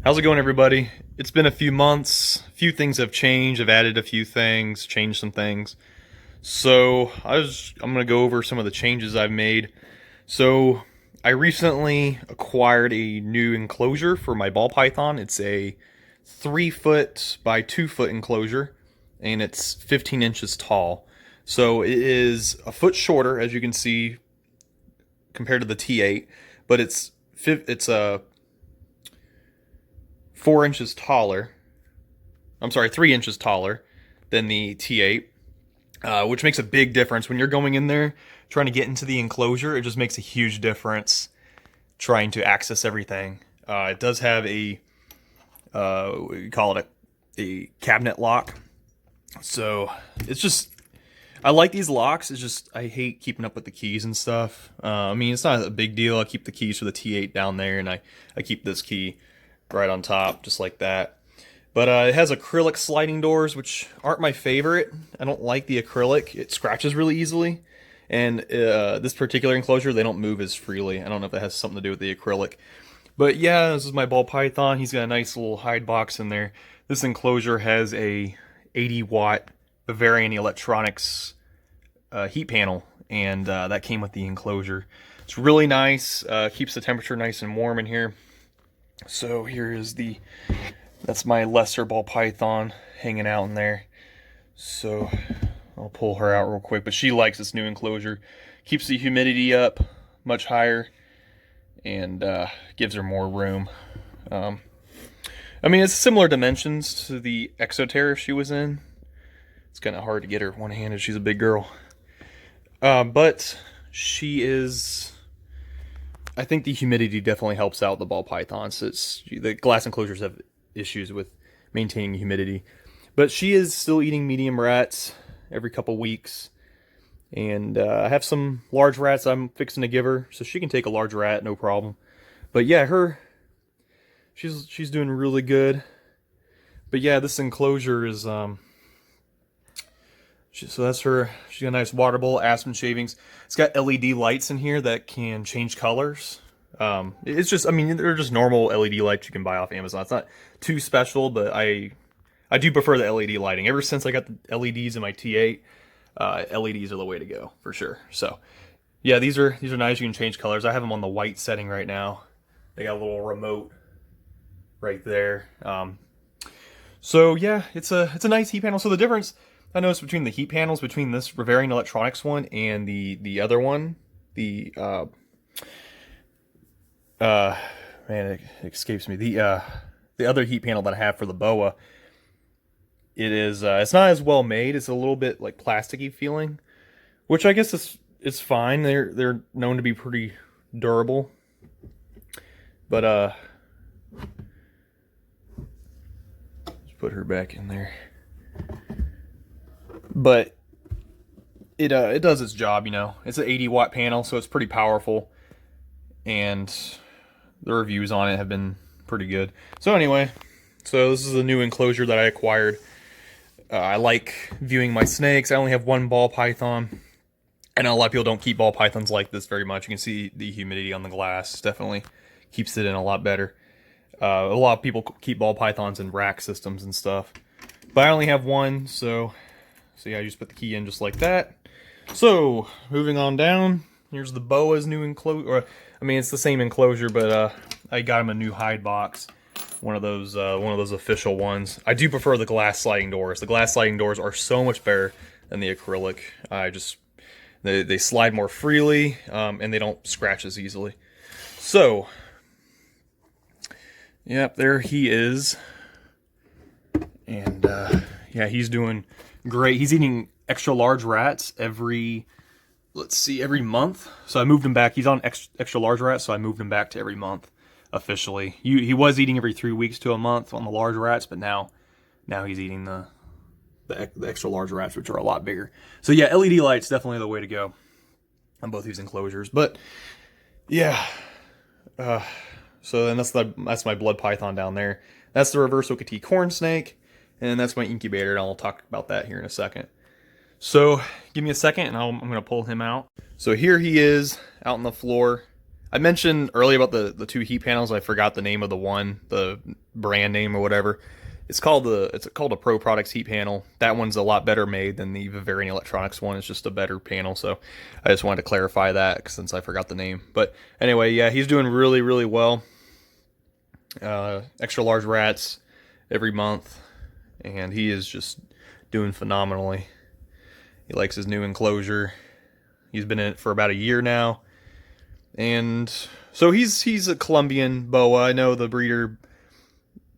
How's it going, everybody? It's been a few months. A few things have changed. I've added a few things, changed some things. So I'm gonna go over some of the changes I've made. So I recently acquired a new enclosure for my ball python. It's a 3 foot by 2 foot enclosure, and it's 15 inches tall. So it is a foot shorter, as you can see, compared to the T8, but it's a 4 inches taller. I'm sorry, 3 inches taller than the T8, which makes a big difference when you're going in there trying to get into the enclosure. It just makes a huge difference trying to access everything. It does have a we call it a cabinet lock. So it's just, I like these locks. It's just I hate keeping up with the keys and stuff. I mean, it's not a big deal. I keep the keys for the T8 down there, and I keep this key right on top, just like that. But it has acrylic sliding doors, which aren't my favorite. I don't like the acrylic. It scratches really easily. And this particular enclosure, they don't move as freely. I don't know if that has something to do with the acrylic. But yeah, this is my ball python. He's got a nice little hide box in there. This enclosure has a 80-watt Bavarian Electronics heat panel, and that came with the enclosure. It's really nice. Keeps the temperature nice and warm in here. So here is that's my lesser ball python hanging out in there. So I'll pull her out real quick, but she likes this new enclosure. Keeps the humidity up much higher and gives her more room. I mean, it's similar dimensions to the Exoterra she was in. It's kind of hard to get her one-handed. She's a big girl. But she is... I think the humidity definitely helps out the ball pythons. The glass enclosures have issues with maintaining humidity. But she is still eating medium rats every couple weeks. And I have some large rats I'm fixing to give her, so she can take a large rat, no problem. But yeah, she's doing really good. But yeah, this enclosure is so that's her. She's got a nice water bowl, aspen shavings. It's got LED lights in here that can change colors. It's just, I mean, they're just normal LED lights you can buy off Amazon. It's not too special, but I do prefer the LED lighting. Ever since I got the LEDs in my T8, LEDs are the way to go for sure. So yeah, these are nice. You can change colors. I have them on the white setting right now. They got a little remote right there. So yeah, it's a nice heat panel. So the difference I noticed between the heat panels between this Bavarian Electronics one and the other one, man, it escapes me. The other heat panel that I have for the boa, it's not as well made. It's a little bit like plasticky feeling, which I guess it's fine. They're known to be pretty durable, but let's put her back in there. But it does its job, you know. It's an 80-watt panel, so it's pretty powerful, and the reviews on it have been pretty good. So anyway, this is a new enclosure that I acquired. I like viewing my snakes. I only have one ball python. I know a lot of people don't keep ball pythons like this very much. You can see the humidity on the glass definitely keeps it in a lot better. A lot of people keep ball pythons in rack systems and stuff, but I only have one, so yeah, I just put the key in just like that. So moving on down, here's the boa's new enclosure. I mean, it's the same enclosure, but I got him a new hide box, one of those official ones. I do prefer the glass sliding doors. The glass sliding doors are so much better than the acrylic. They slide more freely, and they don't scratch as easily. So, yep, there he is. And yeah, he's doing great. He's eating extra large rats every month. So I moved him back. He's on extra large rats, so I moved him back to every month officially. He was eating every 3 weeks to a month on the large rats, but now he's eating the extra large rats, which are a lot bigger. So yeah, LED lights definitely the way to go on both these enclosures. But yeah, so then that's my blood python down there. That's the reverse Okatee corn snake, and that's my incubator, and I'll talk about that here in a second. So give me a second, and I'm going to pull him out. So here he is out on the floor. I mentioned earlier about the two heat panels. I forgot the name of the one, the brand name or whatever. It's called a Pro Products heat panel. That one's a lot better made than the Vivarian Electronics one. It's just a better panel. So I just wanted to clarify that since I forgot the name. But anyway, yeah, he's doing really, really well. Extra large rats every month, and he is just doing phenomenally. He likes his new enclosure. He's been in it for about a year now. And so he's a Colombian boa. I know the breeder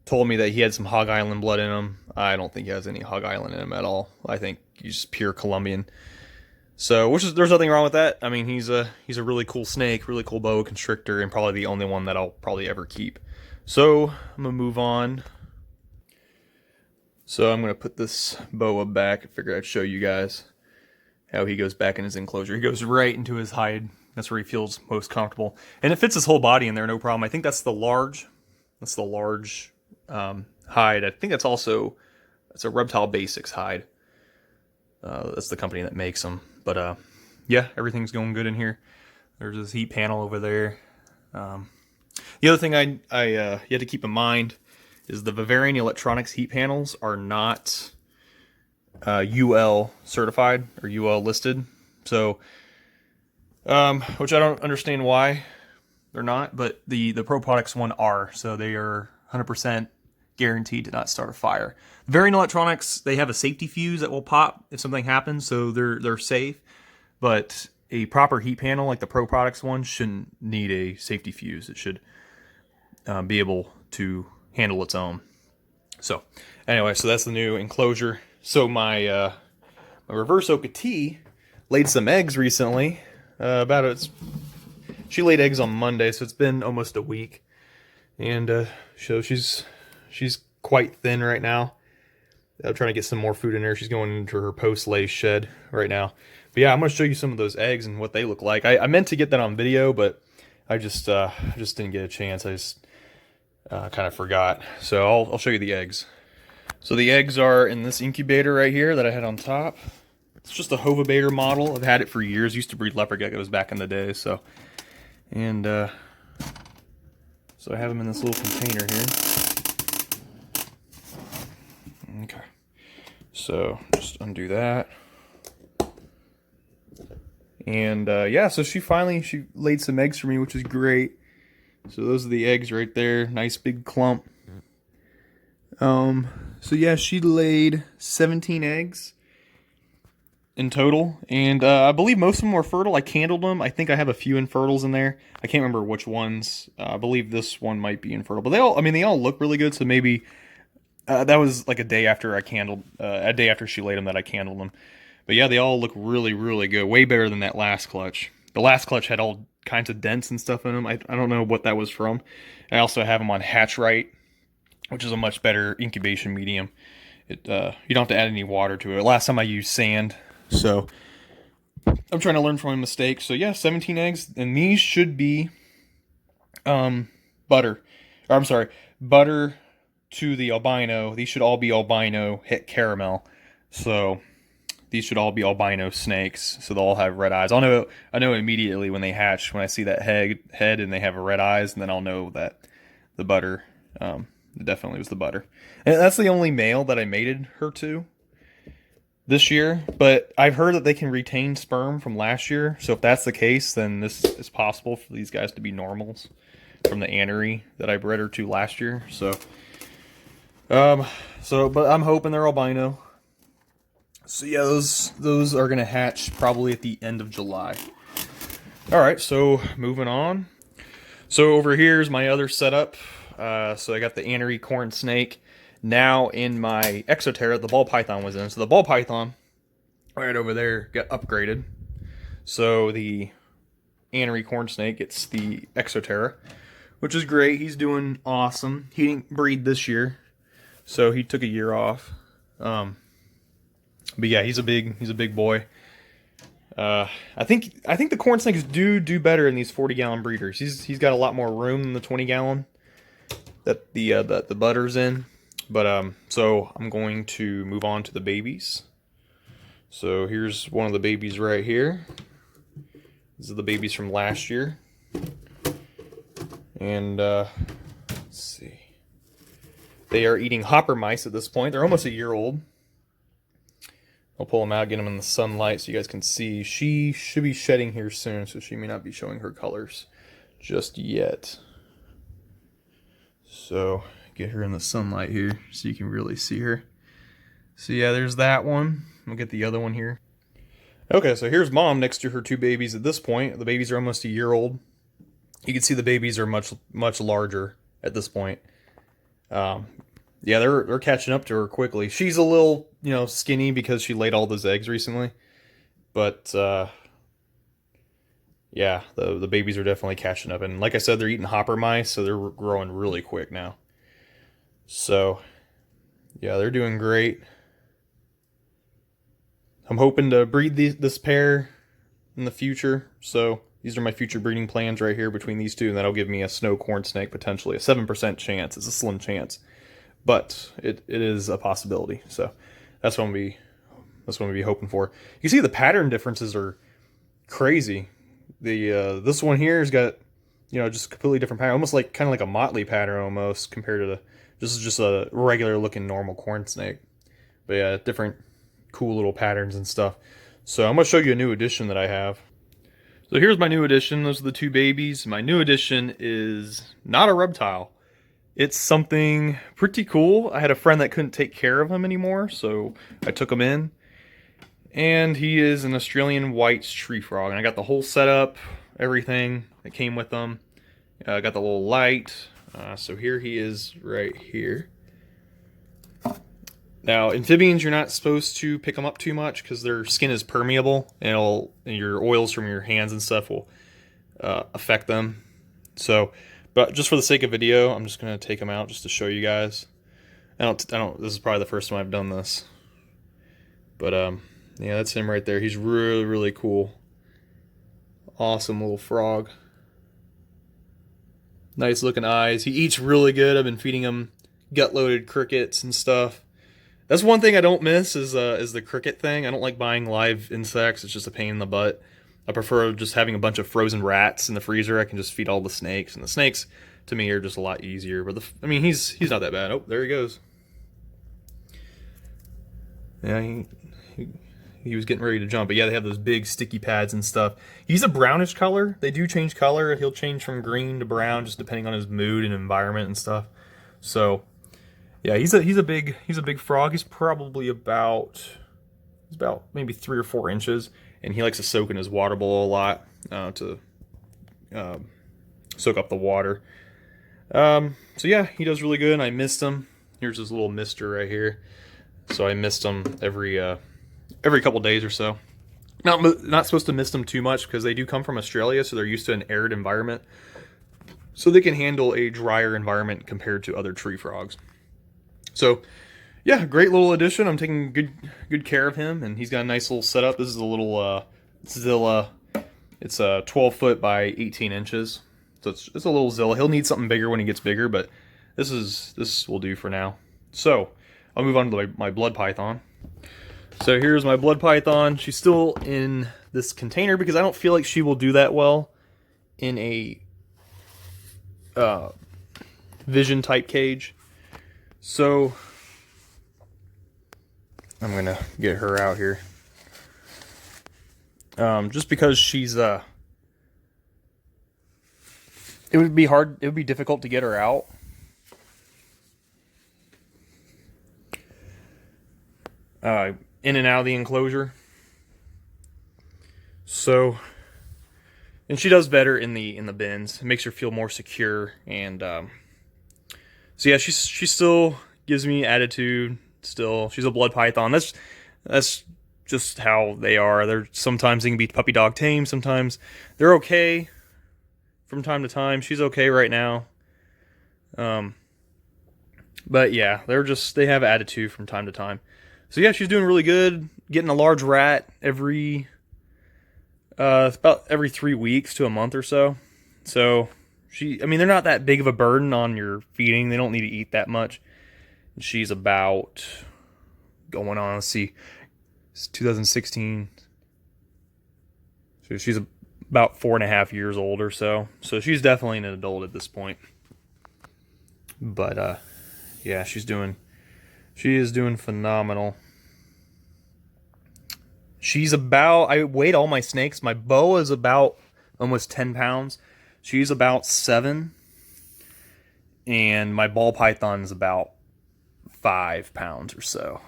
told me that he had some Hog Island blood in him. I don't think he has any Hog Island in him at all. I think he's just pure Colombian. So, there's nothing wrong with that. I mean, he's a really cool snake, really cool boa constrictor, and probably the only one that I'll probably ever keep. So I'm gonna move on. So I'm gonna put this boa back. I figured I'd show you guys how he goes back in his enclosure. He goes right into his hide. That's where he feels most comfortable, and it fits his whole body in there, no problem. I think that's the large. That's the large hide. I think it's a Reptile Basics hide. That's the company that makes them. But yeah, everything's going good in here. There's this heat panel over there. The other thing you had to keep in mind is the Vivarian Electronics heat panels are not UL certified or UL listed. So, which I don't understand why they're not, but the Pro Products one are. So they are 100% guaranteed to not start a fire. Vivarian Electronics, they have a safety fuse that will pop if something happens, so they're safe. But a proper heat panel like the Pro Products one shouldn't need a safety fuse. It should be able to handle its own. So anyway, so that's the new enclosure. So my reverse Okatee laid some eggs recently. She laid eggs on Monday, so it's been almost a week, and so she's quite thin right now. I'm trying to get some more food in her. She's going into her post-lay shed right now. But yeah, I'm going to show you some of those eggs and what they look like. I meant to get that on video, but I just didn't get a chance. I just kind of forgot. So I'll show you the eggs. So the eggs are in this incubator right here that I had on top. It's just a Hovabator model. I've had it for years. Used to breed leopard geckos back in the day. So I have them in this little container here. Okay. So just undo that. And yeah, so she laid some eggs for me, which is great. So those are the eggs right there. Nice big clump. So yeah, she laid 17 eggs in total, and I believe most of them were fertile. I candled them. I think I have a few infertiles in there. I can't remember which ones. I believe this one might be infertile, but they all look really good. So maybe that was like a day after she laid them that I candled them. But yeah, they all look really, really good. Way better than that last clutch. The last clutch had all kinds of dents and stuff in them. I don't know what that was from. I also have them on Hatch Right, which is a much better incubation medium. You don't have to add any water to it. Last time I used sand, so I'm trying to learn from my mistakes. So yeah, 17 eggs, and these should be butter. Or I'm sorry, butter to the albino. These should all be albino hit caramel. So these should all be albino snakes, so they'll all have red eyes. I know immediately when they hatch, when I see that head and they have red eyes, and then I'll know that the butter, it definitely was the butter. And that's the only male that I mated her to this year, but I've heard that they can retain sperm from last year, so if that's the case, then this is possible for these guys to be normals from the anery that I bred her to last year. But I'm hoping they're albino. So yeah, those are gonna hatch probably at the end of July. All right, so moving on. So over here is my other setup. So I got the anery corn snake now in my Exoterra. The ball python was in. So the ball python right over there got upgraded. So the anery corn snake gets the Exoterra, which is great. He's doing awesome. He didn't breed this year, so he took a year off. But yeah, he's a big boy. I think the corn snakes do better in these 40-gallon breeders. He's got a lot more room than the 20-gallon that the butter's in. But so I'm going to move on to the babies. So here's one of the babies right here. These are the babies from last year. And let's see. They are eating hopper mice at this point. They're almost a year old. I'll pull them out, get them in the sunlight so you guys can see. She should be shedding here soon, so she may not be showing her colors just yet. So get her in the sunlight here so you can really see her. So yeah, there's that one. We'll get the other one here. Okay, so here's mom next to her two babies at this point. The babies are almost a year old. You can see the babies are much larger at this point. Yeah, they're catching up to her quickly. She's a little, skinny because she laid all those eggs recently. But, yeah, the babies are definitely catching up. And like I said, they're eating hopper mice, so they're growing really quick now. So, yeah, they're doing great. I'm hoping to breed this pair in the future. So, these are my future breeding plans right here between these two. And that'll give me a snow corn snake, potentially. A 7% chance. It's a slim chance. But it is a possibility. So that's what I'm gonna be hoping for. You can see the pattern differences are crazy. This one here has got just a completely different pattern, almost like kind of like a motley pattern almost compared to just a regular looking normal corn snake. But yeah, different cool little patterns and stuff. So I'm gonna show you a new addition that I have. So here's my new addition. Those are the two babies. My new addition is not a reptile. It's something pretty cool. I had a friend that couldn't take care of him anymore, so I took him in. And he is an Australian white tree frog. And I got the whole setup, everything that came with them. I got the little light. So here he is right here. Now, amphibians, you're not supposed to pick them up too much because their skin is permeable. And your oils from your hands and stuff will affect them. So... But just for the sake of video, I'm just gonna take them out just to show you guys. This is probably the first time I've done this. But yeah, that's him right there. He's really, really cool. Awesome little frog. Nice looking eyes. He eats really good. I've been feeding him gut-loaded crickets and stuff. That's one thing I don't miss is the cricket thing. I don't like buying live insects. It's just a pain in the butt. I prefer just having a bunch of frozen rats in the freezer. I can just feed all the snakes, and the snakes to me are just a lot easier. But he's not that bad. Oh, there he goes. Yeah, he was getting ready to jump. But yeah, they have those big sticky pads and stuff. He's a brownish color. They do change color. He'll change from green to brown just depending on his mood and environment and stuff. So yeah, he's a big frog. He's probably about maybe 3 or 4 inches. And he likes to soak in his water bowl a lot to soak up the water. So yeah, he does really good. I missed him. Here's his little mister right here. So I missed him every couple days or so. Not supposed to miss them too much because they do come from Australia, so they're used to an arid environment. So they can handle a drier environment compared to other tree frogs. So yeah, great little addition. I'm taking good care of him, and he's got a nice little setup. This is a little Zilla. It's 12 foot by 18 inches, so it's a little Zilla. He'll need something bigger when he gets bigger, but this will do for now. So I'll move on to my blood python. So here's my blood python. She's still in this container because I don't feel like she will do that well in a vision type cage. So I'm gonna get her out here. Just because she's it would be difficult to get her out. In and out of the enclosure. So, and she does better in the bins. It makes her feel more secure, and so yeah, she still gives me attitude. Still, she's a blood python. That's just how they are. Sometimes they can be puppy dog tame. Sometimes they're okay from time to time. She's okay right now. But yeah, they have attitude from time to time. So yeah, she's doing really good. Getting a large rat about every 3 weeks to a month or so. So they're not that big of a burden on your feeding. They don't need to eat that much. She's about going on, let's see, it's 2016. So she's about 4.5 years old or so. So she's definitely an adult at this point. But yeah, she is doing phenomenal. She's about, I weighed all my snakes. My boa is about almost 10 pounds. She's about 7. And my ball python is about 5 pounds or so.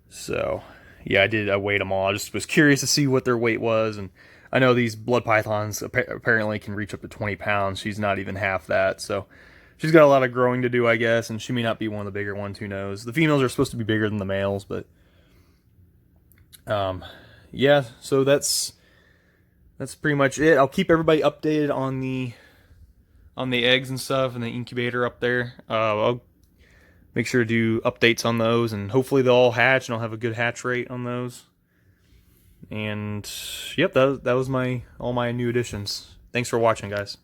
So, yeah, I weighed them all. I just was curious to see what their weight was. And I know these blood pythons apparently can reach up to 20 pounds. She's not even half that. So, she's got a lot of growing to do, I guess. And she may not be one of the bigger ones. Who knows? The females are supposed to be bigger than the males. But, yeah, so that's pretty much it. I'll keep everybody updated on the eggs and stuff and the incubator up there. I'll make sure to do updates on those, and hopefully they'll all hatch and I'll have a good hatch rate on those. And yep, that was all my new additions. Thanks for watching, guys.